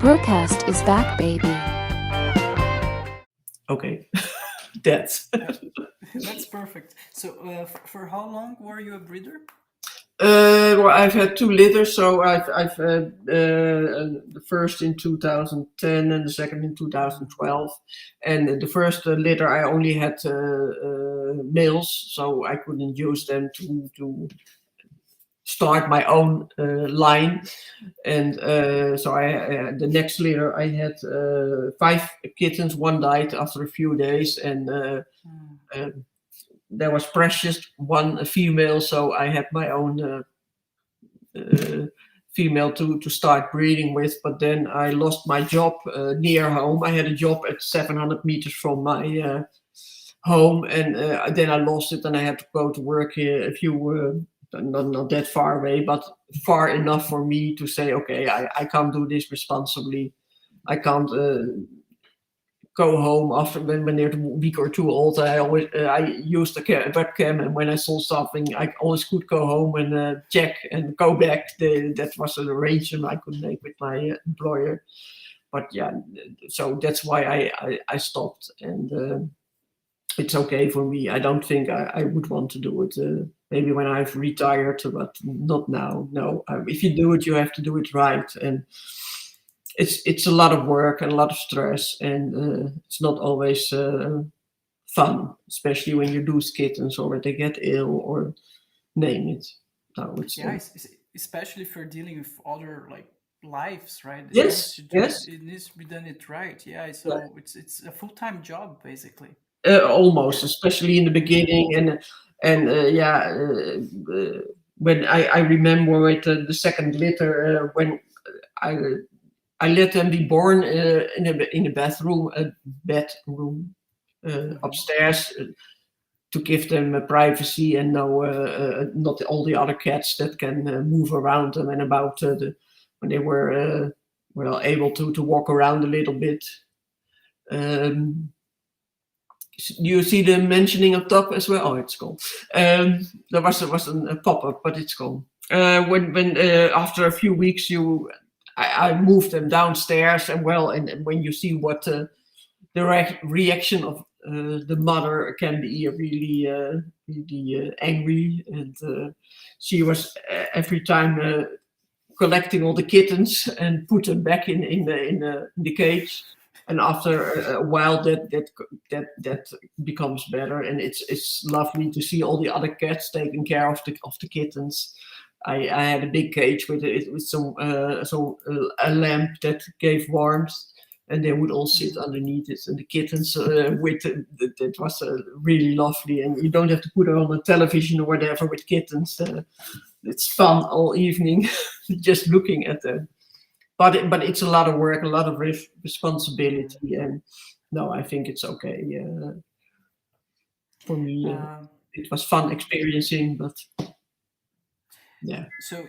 broadcast is back, baby. Okay, that's. That's perfect. So, for how long were you a breeder? Well, I've had 2 litters, so I've had the first in 2010 and the second in 2012. And the first litter I only had males, so I couldn't use them to start my own line. And so the next litter I had 5 kittens. One died after a few days, and there was precious one female, so I had my own female to start breeding with. But then I lost my job near home. I had a job at 700 meters from my home, and then I lost it, and I had to go to work here a few not that far away, but far enough for me to say, okay, I can't do this responsibly. I can't go home after when they're a week or 2 old. I always I used a webcam, and when I saw something, I always could go home and check and go back. That was an arrangement I could make with my employer. But yeah, so that's why I stopped, and it's okay for me. I don't think I would want to do it. Maybe when I've retired, but not now. No, if you do it, you have to do it right, and it's a lot of work and a lot of stress, and it's not always fun, especially when you lose kittens or when they get ill or name it. No, it's especially if you're dealing with other like lives, right? Yes, yes. It needs to be done it right. Yeah, so it's a full-time job basically. Almost, especially in the beginning, and when I remember with the second litter, when I let them be born in a bedroom upstairs, to give them privacy and not all the other cats that can move around them, and about when they were able to walk around a little bit. You see the mentioning up top as well. Oh, it's gone. There was a pop-up, but it's gone. When after a few weeks, I moved them downstairs, and when you see what the reaction of the mother can be really angry, and she was every time collecting all the kittens and put them back in the cage. And after a while, that becomes better, and it's lovely to see all the other cats taking care of the kittens. I had a big cage with a lamp that gave warmth, and they would all sit underneath it, and the kittens that was really lovely. And you don't have to put it on a television or whatever with kittens. It's fun all evening, just looking at them. But it's a lot of work, a lot of responsibility, and no, I think it's okay. For me, it was fun experiencing, but yeah. So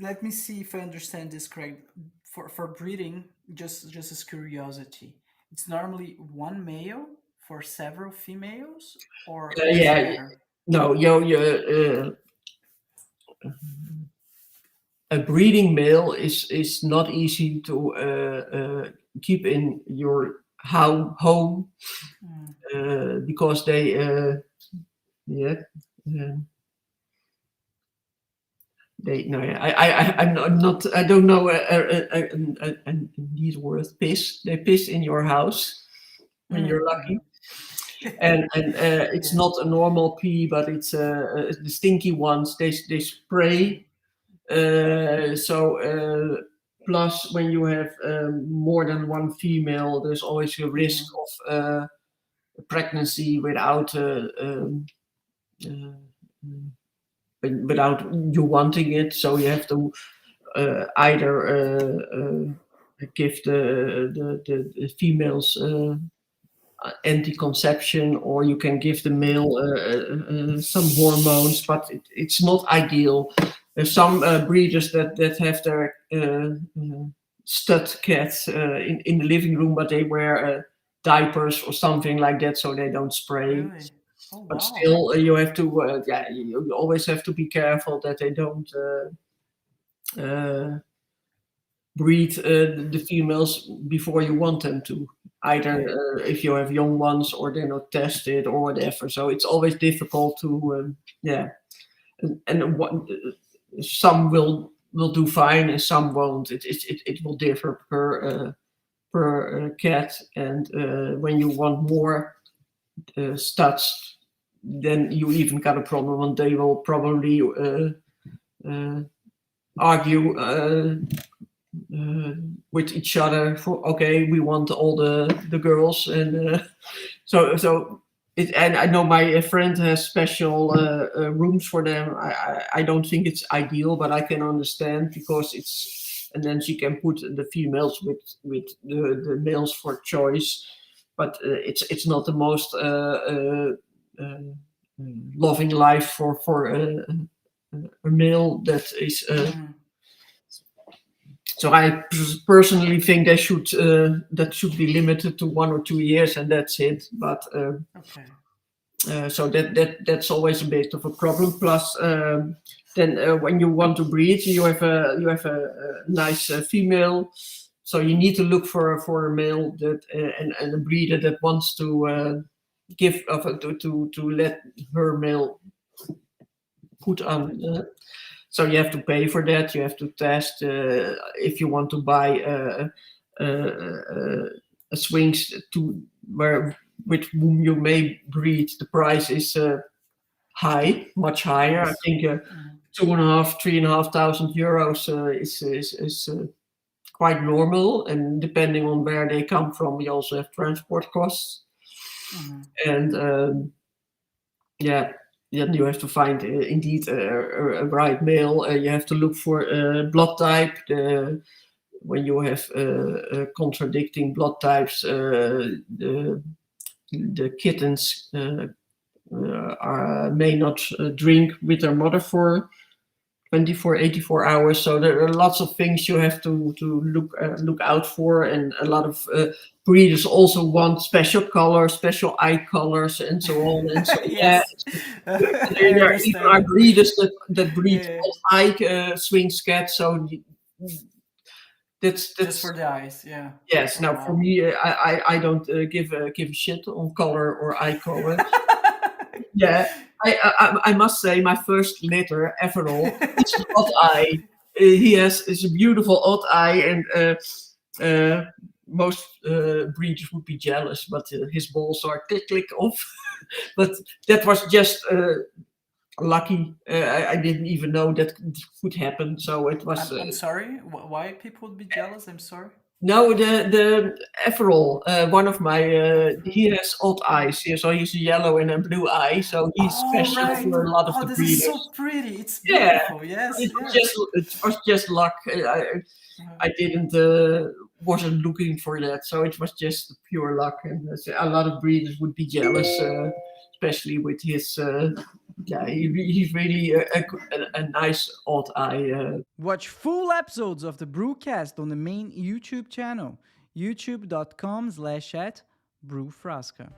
let me see if I understand this correct. For breeding, just as curiosity, it's normally one male for several females, or no, a breeding male is not easy to keep in your home because they I'm not. I don't know these words. Piss. They piss in your house when you're lucky, and it's not a normal pee, but it's the stinky ones. They spray. Plus, when you have more than one female, there's always a risk of pregnancy without you wanting it. So you have to either give the females anti-conception, or you can give the male some hormones, but it's not ideal. There's some breeders that have their stud cats in the living room, but they wear diapers or something like that, so they don't spray. Really? Oh, wow. But still, you have to, you always have to be careful that they don't breed the females before you want them to. Either if you have young ones or they're not tested or whatever. So it's always difficult to, and some will do fine and some won't. It will differ per cat, and when you want more studs, then you even got a problem, and they will probably argue with each other for, okay, we want all the girls, and so it, and I know my friend has special rooms for them. I don't think it's ideal, but I can understand, because it's, and then she can put the females with the males for choice, but it's not the most loving life for a male that is. So I personally think they should that should be limited to 1 or 2 years, and that's it. But so that's always a bit of a problem. Plus, then when you want to breed, you have a nice female, so you need to look for a male that and a breeder that wants to give to let her male put on. So you have to pay for that. You have to test. If you want to buy a SPHYNX with whom you may breed, the price is high, much higher. I think 2,500, 3,500 euros is quite normal. And depending on where they come from, you also have transport costs. And then you have to find indeed a right male. You have to look for blood type. When you have contradicting blood types, the kittens may not drink with their mother for 24, 84 hours. So there are lots of things you have to look out for, and a lot of breeders also want special colors, special eye colors, and so on. And so there are breeders that breed old eye SPHYNX cats. So that's just for the eyes, Yes. Now for me, I don't give a shit on color or eye color. I must say, my first litter, Everall, it's an odd eye. Is a beautiful odd eye, and most breeders would be jealous, but his balls are click off. But that was just lucky. I didn't even know that could happen. So it was. I'm sorry. Why people would be jealous? I'm sorry. No, the Everall, one of my, he has odd eyes. So he's a yellow and a blue eye. So he's special for a lot of the breeders. This is so pretty. It's beautiful. Yes. It was just luck. I wasn't looking for that. So it was just pure luck. And a lot of breeders would be jealous, especially with his. He's really a nice odd eye. Watch full episodes of the Brewcast on the main YouTube channel, youtube.com/@brewfrasca.